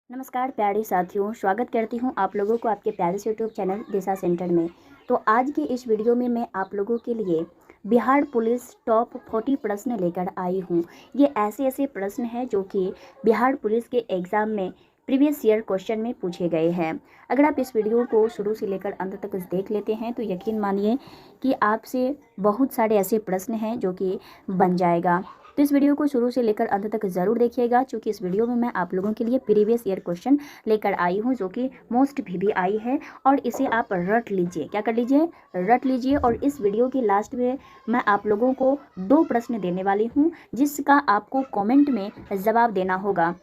नमस्कार प्यारे साथियों, स्वागत करती हूँ आप लोगों को आपके प्यारे से यूट्यूब चैनल दिशा सेंटर में। तो आज की इस वीडियो में मैं आप लोगों के लिए बिहार पुलिस टॉप 40 प्रश्न लेकर आई हूँ। ये ऐसे प्रश्न हैं जो कि बिहार पुलिस के एग्ज़ाम में प्रीवियस ईयर क्वेश्चन में पूछे गए हैं। अगर आप इस वीडियो को शुरू से लेकर अंत तक देख लेते हैं तो यकीन मानिए कि आपसे बहुत सारे ऐसे प्रश्न हैं जो कि बन जाएगा। तो इस वीडियो को शुरू से लेकर अंत तक ज़रूर देखिएगा, क्योंकि इस वीडियो में मैं आप लोगों के लिए प्रीवियस ईयर क्वेश्चन लेकर आई हूँ जो कि मोस्ट VVI है और इसे आप रट लीजिए। क्या कर लीजिए? रट लीजिए। और इस वीडियो के लास्ट में मैं आप लोगों को 2 प्रश्न देने वाली हूँ जिसका आपको कमेंट में जवाब देना होगा।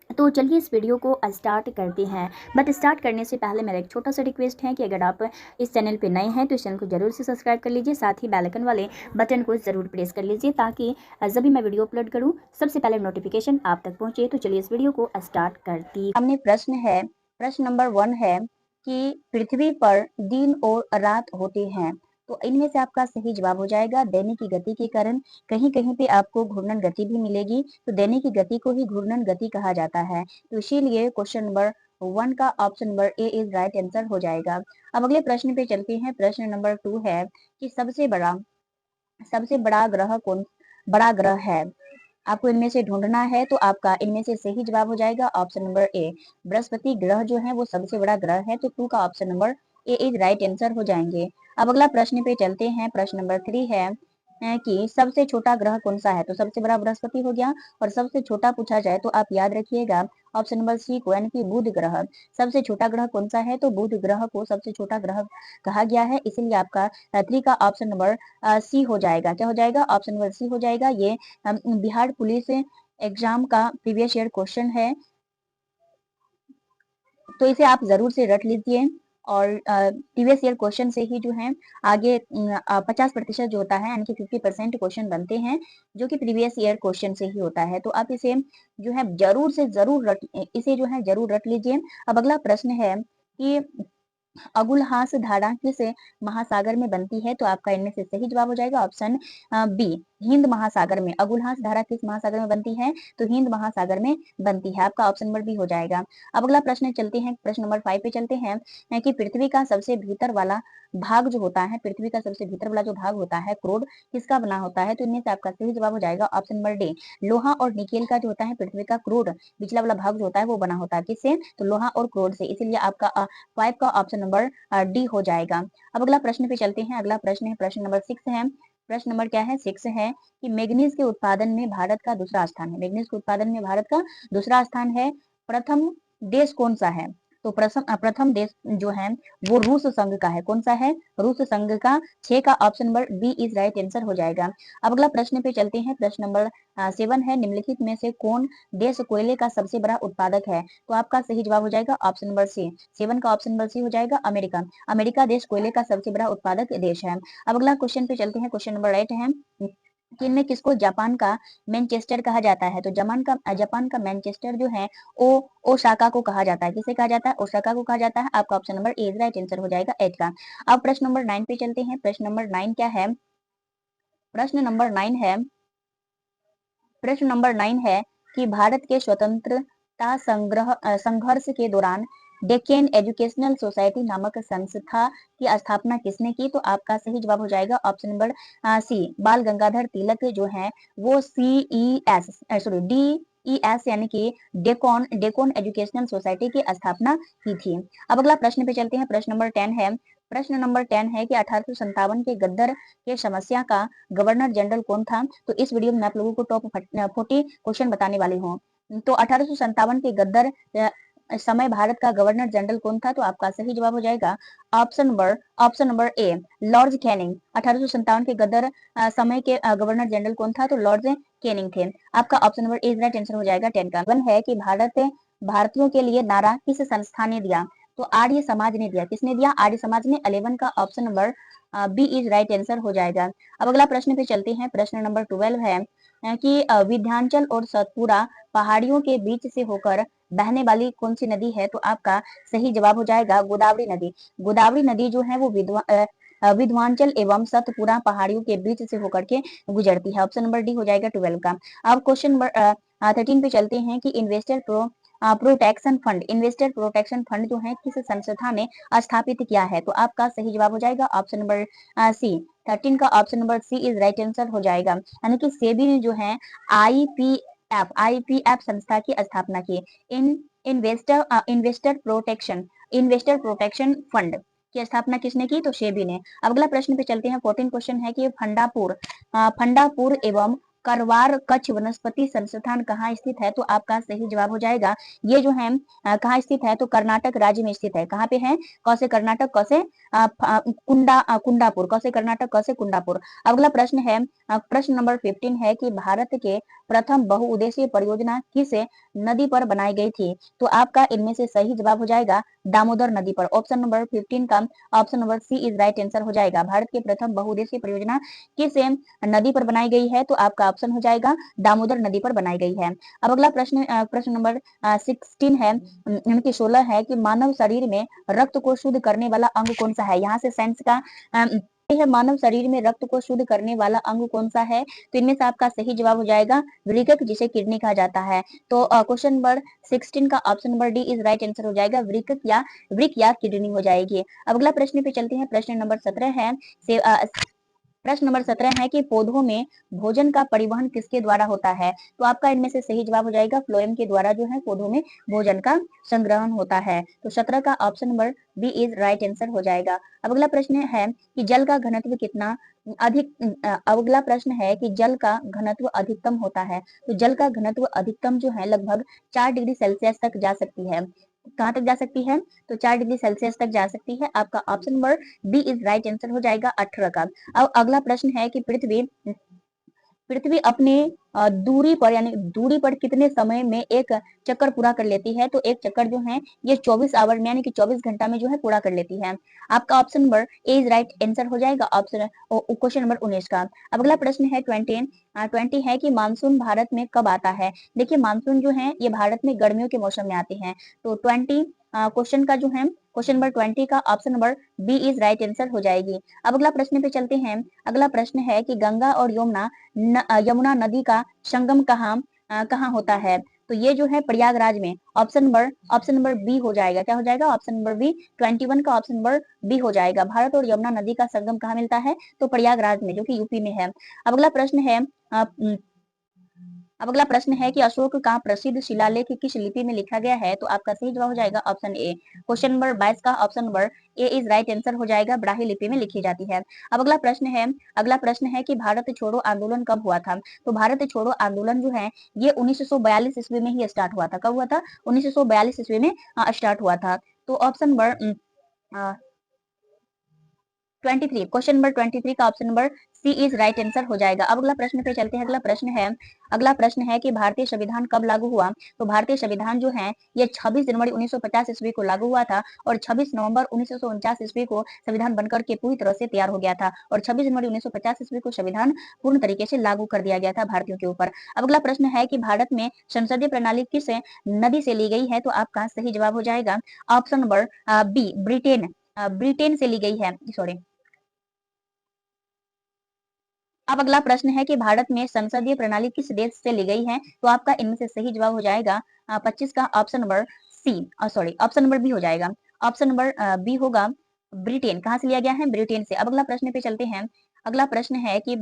तो चलिए इस वीडियो को स्टार्ट करते हैं। बट स्टार्ट करने से पहले मेरा एक छोटा सा रिक्वेस्ट है कि अगर आप इस चैनल पे नए हैं तो इस चैनल को जरूर से सब्सक्राइब कर लीजिए, साथ ही बेल आइकन वाले बटन को ज़रूर प्रेस कर लीजिए ताकि जब भी मैं वीडियो अपलोड करूं सबसे पहले नोटिफिकेशन आप तक पहुंचे। तो चलिए इस वीडियो को स्टार्ट करती। सामने प्रश्न है। प्रश्न नंबर 1 है कि पृथ्वी पर दिन और रात होते हैं, तो इनमें से आपका सही जवाब हो जाएगा दैनिक की गति के कारण। कहीं कहीं पे आपको घूर्णन गति भी मिलेगी, तो दैनिक की गति को ही घूर्णन गति कहा जाता है। तो इसीलिए क्वेश्चन नंबर 1 का option number A is right answer हो जाएगा। अब अगले प्रश्न पे चलते हैं। प्रश्न नंबर 2 है कि सबसे बड़ा ग्रह है। आपको इनमें से ढूंढना है, तो आपका इनमें से सही जवाब हो जाएगा ऑप्शन नंबर ए। बृहस्पति ग्रह जो है वो सबसे बड़ा ग्रह है, तो 2 का option number A is right answer हो जाएंगे। अब अगला प्रश्न पे चलते हैं। प्रश्न नंबर 3 है कि सबसे छोटा ग्रह कौन सा है। तो सबसे बड़ा बृहस्पति हो गया, और सबसे छोटा पूछा जाए तो आप याद रखिएगा ऑप्शन नंबर सी को, यानी कि बुध ग्रह। सबसे छोटा ग्रह कौन सा है, तो बुध ग्रह को सबसे छोटा ग्रह कहा गया है, इसीलिए आपका 3 का ऑप्शन नंबर सी हो जाएगा। क्या हो जाएगा? ऑप्शन नंबर सी हो जाएगा। ये बिहार पुलिस एग्जाम का प्रीवियस ईयर क्वेश्चन है, तो इसे आप जरूर से रट लीजिए। और प्रीवियस ईयर क्वेश्चन से ही जो है आगे 50% जो होता है, यानी कि 50% क्वेश्चन बनते हैं जो कि प्रीवियस ईयर क्वेश्चन से ही होता है। तो आप इसे जो है जरूर से जरूर इसे जो है जरूर रट लीजिए। अब अगला प्रश्न है कि अगुलहास धारा किस महासागर में बनती है, तो आपका इनमें से सही जवाब हो जाएगा ऑप्शन बी, हिंद महासागर में। अगुलहास धारा किस महासागर में बनती है, तो हिंद महासागर में बनती है, आपका ऑप्शन नंबर बी हो जाएगा। अब अगला प्रश्न चलते हैं। प्रश्न नंबर 5 पे चलते हैं कि पृथ्वी का सबसे भीतर वाला भाग जो होता है, पृथ्वी का सबसे भीतर वाला जो भाग होता है क्रोड, किसका बना होता है, तो इनमें से आपका सही जवाब हो जाएगा ऑप्शन नंबर डी, लोहा और निकेल का जो होता है पृथ्वी का क्रोड पिछला वाला भाग जो होता है वो बना होता है किससे, तो लोहा और क्रोड से, इसीलिए आपका 5 का ऑप्शन नंबर डी हो जाएगा। अब अगला प्रश्न पे चलते हैं। अगला प्रश्न है प्रश्न नंबर 6 है। प्रश्न नंबर क्या है? 6 है कि मैग्नीज के उत्पादन में भारत का दूसरा स्थान है। मैग्नीज के उत्पादन में भारत का दूसरा स्थान है। प्रथम देश कौन सा है, तो प्रथम देश जो है वो रूस संघ का है। कौन सा है? रूस संघ का। 6 का option number B is right answer हो जाएगा। अब अगला प्रश्न पे चलते हैं। प्रश्न नंबर 7 है, निम्नलिखित में से कौन देश कोयले का सबसे बड़ा उत्पादक है, तो आपका सही जवाब हो जाएगा ऑप्शन नंबर सी। 7 का ऑप्शन नंबर सी हो जाएगा अमेरिका। अमेरिका देश कोयले का सबसे बड़ा उत्पादक देश है। अब अगला क्वेश्चन पे चलते हैं। क्वेश्चन नंबर 8 है कि इनमें किसको जापान का मैनचेस्टर कहा जाता है, तो जापान का मैनचेस्टर जो है ओ ओसाका को कहा जाता है। किसे कहा जाता है? ओसाका को कहा जाता है। आपका option number A right answer हो जाएगा 8 का। अब प्रश्न नंबर 9 पे चलते हैं। प्रश्न नंबर 9 क्या है? प्रश्न नंबर 9 है प्रश्न नंबर 9 है कि भारत के स्वतंत्रता संघर्ष के दौरान डेक्कन एजुकेशनल सोसाइटी नामक संस्था की स्थापना किसने की, तो आपका सही जवाब हो जाएगा ऑप्शन नंबर सी, बाल गंगाधर तिलक जो है वो DES यानी कि डेकोन एजुकेशनल सोसाइटी की स्थापना की थी। अब अगला प्रश्न पे चलते हैं। प्रश्न नंबर 10 है। प्रश्न नंबर 10 है कि 1857 के गद्दर के समस्या का गवर्नर जनरल कौन था, तो इस वीडियो में मैं आप लोगों को टॉप 40 क्वेश्चन बताने वाली हूँ। तो 1857 के गद्दर समय भारत का गवर्नर जनरल कौन था, तो आपका सही जवाब हो जाएगा option number A, Lord Canning. 1857 के गद्दर समय के गवर्नर जनरल कौन था, तो लॉर्ड कैनिंग थे। आपका option number A right answer हो जाएगा 10 का। वन है कि भारतीयों के लिए नारा किस संस्था ने दिया, तो आर्य समाज ने दिया। किसने दिया? आर्य समाज ने। 11 का option number B is right answer हो जाएगा। अब अगला प्रश्न पे चलते हैं। प्रश्न नंबर 12 है कि विंध्याचल और सतपुड़ा पहाड़ियों के बीच से होकर बहने वाली कौन सी नदी है, तो आपका सही जवाब हो जाएगा गोदावरी नदी। गोदावरी नदी जो है वो विंध्याचल एवं सतपुड़ा पहाड़ियों के बीच से होकर के गुजरती है। ऑप्शन नंबर डी हो जाएगा 12 का। अब क्वेश्चन नंबर 13 पे चलते हैं कि investor pro protection fund, investor protection fund जो है किस संस्था ने स्थापित किया है? तो आपका सही जवाब हो जाएगा ऑप्शन नंबर सी। 13 का option number C is right answer हो जाएगा। यानी कि सेबी ने जो है आईपीएफ संस्था की स्थापना की। इन इन्वेस्टर प्रोटेक्शन फंड की स्थापना किसने की? तो सेबी ने। अगला प्रश्न पे चलते हैं। 14 क्वेश्चन है कि फंडापुर एवं करवार कच्छ वनस्पति संस्थान कहाँ स्थित है? तो आपका सही जवाब हो जाएगा, ये जो है कहाँ स्थित है? तो कर्नाटक राज्य में स्थित है। कहाँ पे है? कौसे कर्नाटक, कौसे कुंडापुर, कौसे कर्नाटक, कौसे कुंडापुर। अगला प्रश्न है, प्रश्न नंबर 15 है कि भारत के प्रथम बहुउद्देशीय परियोजना किस नदी पर बनाई गई थी? तो आपका इनमें से सही जवाब हो जाएगा दामोदर नदी पर। ऑप्शन नंबर 15 का option number C is right answer हो जाएगा। भारत की प्रथम बहुउद्देशीय परियोजना किस नदी पर बनाई गई है? तो आपका ऑप्शन हो जाएगा दामोदर नदी पर बनाई गई है। अब अगला प्रश्न प्रश्न नंबर 16 है, यानी 16 है कि मानव शरीर में रक्त को शुद्ध करने वाला अंग कौन सा है? यहाँ से साइंस का है, मानव शरीर में रक्त को शुद्ध करने वाला अंग कौन सा है? तो इनमें से आपका सही जवाब हो जाएगा वृकक, जिसे किडनी कहा जाता है। तो क्वेश्चन नंबर 16 का option number D is right answer हो जाएगा, वृक या किडनी हो जाएगी। अब अगला प्रश्न पे चलते हैं। प्रश्न नंबर 17 है, प्रश्न नंबर 17 है कि पौधों में भोजन का परिवहन किसके द्वारा होता है? तो आपका इनमें से सही जवाब हो जाएगा फ्लोएम के द्वारा जो है पौधों में भोजन का संग्रहण होता है। तो 17 का option number B is right answer हो जाएगा। अब अगला प्रश्न है कि जल का घनत्व कितना अगला प्रश्न है कि जल का घनत्व अधिकतम होता है। तो जल का घनत्व अधिकतम जो है लगभग 4 डिग्री सेल्सियस तक जा सकती है। कहाँ तक जा सकती है? तो 4 डिग्री सेल्सियस तक जा सकती है। आपका option number B is right answer हो जाएगा 18 का। अब अगला प्रश्न है कि पृथ्वी अपने दूरी पर, यानी दूरी पर कितने समय में एक चक्कर पूरा कर लेती है? तो एक चक्कर जो है ये 24 आवर में, यानी कि 24 घंटा में जो है पूरा कर लेती है। आपका option number A is right answer हो जाएगा ऑप्शन क्वेश्चन नंबर 19 का। अब अगला प्रश्न है 20 है कि मानसून भारत में कब आता है? देखिए मानसून जो है ये भारत में गर्मियों के मौसम में आते हैं। तो 20 क्वेश्चन का जो है क्वेश्चन नंबर 20 का option number B is right answer हो जाएगी। अब अगला प्रश्न पे चलते हैं। अगला प्रश्न है कि गंगा और यमुना नदी का संगम कहाँ होता है? तो ये जो है प्रयागराज में। ऑप्शन नंबर बी हो जाएगा। क्या हो जाएगा? Option number B. 21 का ऑप्शन नंबर बी हो जाएगा। भारत और यमुना नदी का संगम कहाँ मिलता है? तो प्रयागराज में, जो कि यूपी में है। अब अगला प्रश्न है अब अगला प्रश्न है कि अशोक का प्रसिद्ध शिलालेख किस लिपि में लिखा गया है? तो आपका सही जवाब हो जाएगा ऑप्शन ए। क्वेश्चन नंबर 22 का option number A is right answer हो जाएगा, ब्राह्मी लिपि में लिखी जाती है। अब अगला प्रश्न है कि भारत छोड़ो आंदोलन कब हुआ था? तो भारत छोड़ो आंदोलन जो है ये 1942 ईस्वी में ही स्टार्ट हुआ था। कब हुआ था? 1942 ईस्वी में स्टार्ट हुआ था। तो ऑप्शन नंबर 23, क्वेश्चन नंबर 23 का option number C is right answer हो जाएगा। अब अगला प्रश्न पे चलते हैं। अगला प्रश्न है कि भारतीय संविधान कब लागू हुआ? तो भारतीय संविधान जो है ये 26 जनवरी 1950 ईस्वी को लागू हुआ था और 26 नवंबर 1949 ईस्वी को संविधान बनकर के पूरी तरह से तैयार हो गया था और 26 जनवरी 1950 ईस्वी को संविधान पूर्ण तरीके से लागू कर दिया गया था भारतीयों के ऊपर। अब अगला प्रश्न है कि भारत में संसदीय प्रणाली किस नदी से ली गई है? तो आपका सही जवाब हो जाएगा ऑप्शन नंबर बी, ब्रिटेन से ली गई है। सॉरी। अब अगला प्रश्न है कि भारत में संसदीय प्रणाली किस देश से ली गई है? तो आपका इनमें से सही जवाब हो जाएगा 25 का option number option number B हो जाएगा। ऑप्शन नंबर बी होगा ब्रिटेन। कहाँ से लिया गया है? ब्रिटेन से। अब अगला प्रश्न पे चलते हैं। अगला प्रश्न है कि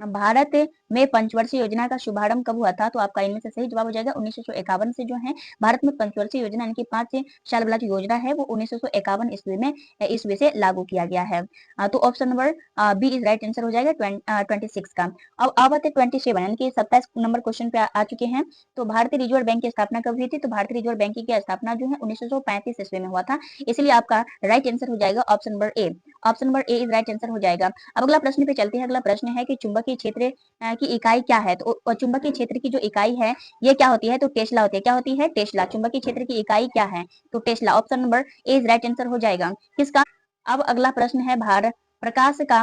भारत में पंचवर्षीय योजना का शुभारंभ कब हुआ था? तो आपका इनमें से सही जवाब हो जाएगा 1951 से जो है भारत में पंचवर्षीय योजना, यानी कि 5 साल वाला जो योजना है वो 1951 ईस्वी से लागू किया गया है। तो option number B is right answer हो जाएगा 26 का। अब आते 27, यानी कि 27 नंबर क्वेश्चन पे आ चुके हैं। तो भारतीय रिजर्व बैंक की स्थापना कब हुई थी? तो भारतीय रिजर्व बैंक की स्थापना जो है 1935 ईस्वी में हुआ था। इसलिए आपका राइट आंसर हो जाएगा option number A. Option number A is right answer हो जाएगा। अब अगला प्रश्न पे चलते हैं। अगला प्रश्न है कि चुंबकीय क्षेत्र की इकाई क्या है? तो चुंबकीय क्षेत्र की जो इकाई है ये क्या होती है? तो टेस्ला होती है। क्या होती है? टेस्ला। चुंबकीय क्षेत्र की इकाई क्या है? तो Tesla. Option number A is right answer हो जाएगा। किसका? अब अगला प्रश्न है भारत प्रकाश का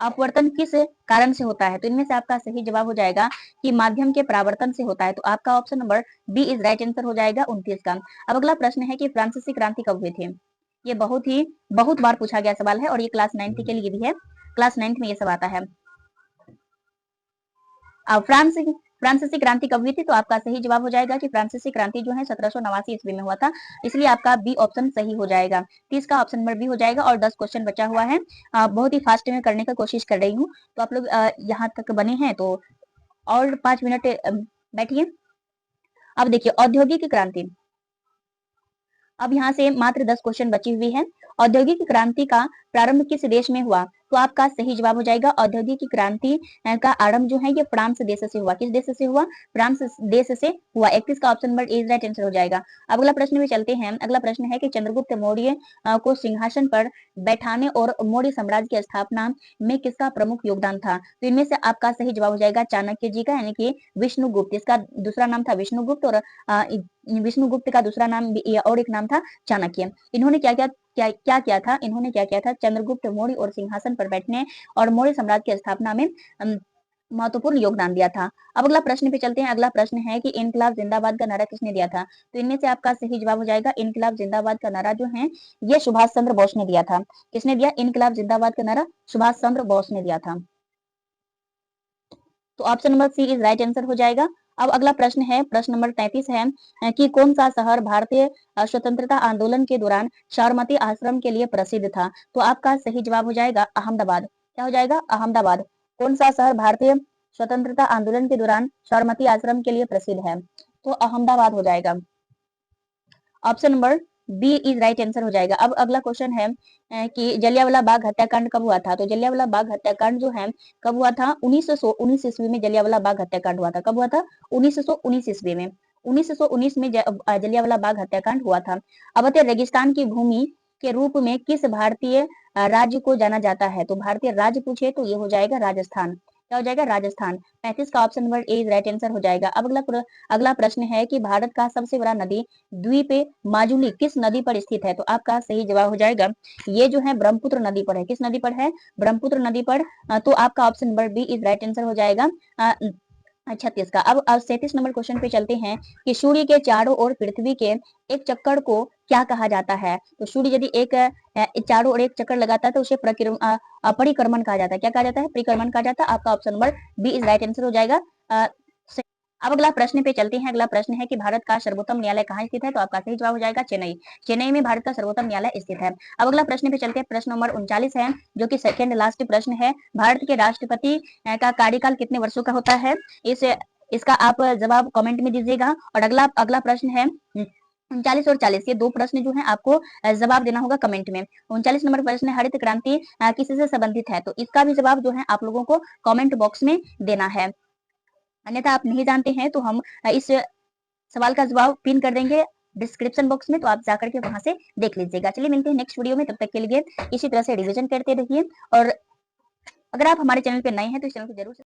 अपवर्तन किस कारण से होता है? तो इनमें से आपका सही जवाब हो जाएगा कि माध्यम के परावर्तन से होता है। तो आपका option number B is right answer हो जाएगा 29 का। अब अगला प्रश्न है कि फ्रांसीसी क्रांति कब हुई थी? ये बहुत बार पूछा गया सवाल है और ये क्लास 9 के लिए भी है। क्लास 9 में ये सब आता है। फ्रांस फ्रांसीसी क्रांति कब हुई थी? तो आपका सही जवाब हो जाएगा कि फ्रांसीसी क्रांति जो है 1789 ईस्वी में हुआ था, इसलिए आपका बी ऑप्शन सही हो जाएगा। 30 का ऑप्शन नंबर बी हो जाएगा और 10 क्वेश्चन बचा हुआ है। बहुत ही फास्ट में करने का कोशिश कर रही हूँ, तो आप लोग यहाँ तक बने हैं तो और 5 मिनट बैठिए। अब देखिए औद्योगिक क्रांति, अब यहाँ से मात्र 10 क्वेश्चन बची हुई है। औद्योगिक क्रांति का प्रारंभ किस देश में हुआ? तो आपका सही जवाब हो जाएगा औद्योगिक क्रांति का आरंभ जो है ये फ्रांस देश से हुआ। किस देश से हुआ? फ्रांस देश से हुआ। 31 का option number A is right answer हो जाएगा। अब अगला प्रश्न में चलते हैं। अगला प्रश्न है कि चंद्रगुप्त मौर्य को सिंहासन पर बैठाने और मौर्य साम्राज्य की स्थापना में किसका प्रमुख योगदान था? तो इनमें से आपका सही जवाब हो जाएगा चाणक्य जी का, यानी कि विष्णुगुप्त। इसका दूसरा नाम था विष्णुगुप्त और विष्णुगुप्त का दूसरा नाम और एक नाम था चाणक्य। इन्होंने क्या किया था? इन्होंने क्या किया था? चंद्रगुप्त मौर्य और सिंहासन पर बैठने और मौर्य साम्राज्य की स्थापना में महत्वपूर्ण योगदान दिया था। अब अगला प्रश्न पे चलते हैं। अगला प्रश्न है कि इनकलाब जिंदाबाद का नारा किसने दिया था? तो इनमें से आपका सही जवाब हो जाएगा इनकलाब जिंदाबाद का नारा जो है ये सुभाष चंद्र बोस ने दिया था। किसने दिया? इनकलाब जिंदाबाद का नारा सुभाष चंद्र बोस ने दिया था। तो option number C is right answer हो जाएगा। अब अगला प्रश्न है, प्रश्न नंबर 33 है कि कौन सा शहर भारतीय स्वतंत्रता आंदोलन के दौरान साबरमती आश्रम के लिए प्रसिद्ध था? तो आपका सही जवाब हो जाएगा अहमदाबाद। क्या हो जाएगा? अहमदाबाद। कौन सा शहर भारतीय स्वतंत्रता आंदोलन के दौरान साबरमती आश्रम के लिए प्रसिद्ध है? तो अहमदाबाद हो जाएगा। Option number B is right answer हो जाएगा। अब अगला क्वेश्चन है कि जलियांवाला बाग हत्याकांड कब हुआ था? तो जलियांवाला बाग हत्याकांड जो है कब हुआ था? 1919 ईस्वी में जलियांवाला बाग हत्याकांड हुआ था। कब हुआ था? 1919 ईस्वी में। 1919 में जलियांवाला बाग हत्याकांड हुआ था। अब बताइए रेगिस्तान की भूमि के रूप में किस भारतीय राज्य को जाना जाता है? तो भारतीय राज्य पूछे तो ये हो जाएगा राजस्थान। क्या हो जाएगा? राजस्थान। 35 का option number A right answer हो जाएगा। अब अगला प्रश्न है कि भारत का सबसे बड़ा नदी द्वीप माजुली किस नदी पर स्थित है? तो आपका सही जवाब हो जाएगा ये जो है ब्रह्मपुत्र नदी पर है। किस नदी पर है? ब्रह्मपुत्र नदी पर। तो आपका option number B is right answer हो जाएगा 36 का। अब 37 नंबर क्वेश्चन पे चलते हैं कि सूर्य के चारों ओर पृथ्वी के एक चक्कर को क्या कहा जाता है? तो सूर्य यदि एक चारों ओर एक चक्कर लगाता है तो उसे परिक्रमण कहा जाता है। क्या कहा जाता है? परिक्रमण कहा जाता है। आपका option number B is right answer हो जाएगा। अब अगला प्रश्न पे चलते हैं। अगला प्रश्न है कि भारत का सर्वोत्तम न्यायालय कहाँ स्थित है? तो आपका सही जवाब हो जाएगा चेन्नई। चेन्नई में भारत का सर्वोत्तम न्यायालय स्थित है। अब अगला प्रश्न पे चलते हैं। प्रश्न नंबर 39 है जो कि सेकंड लास्ट प्रश्न है। भारत के राष्ट्रपति का कार्यकाल कितने वर्षों का होता है? इसका आप जवाब कमेंट में दीजिएगा। और अगला प्रश्न है 39 और 40, ये दो प्रश्न जो है आपको जवाब देना होगा कमेंट में। 39 नंबर प्रश्न है हरित क्रांति किससे संबंधित है? तो इसका भी जवाब जो है आप लोगों को कमेंट बॉक्स में देना है। अन्यथा आप नहीं जानते हैं तो हम इस सवाल का जवाब पिन कर देंगे डिस्क्रिप्शन बॉक्स में, तो आप जाकर के वहां से देख लीजिएगा। चलिए मिलते हैं नेक्स्ट वीडियो में, तब तक के लिए इसी तरह से रिवीजन करते रहिए। और अगर आप हमारे चैनल पे नए हैं तो इस चैनल को जरूर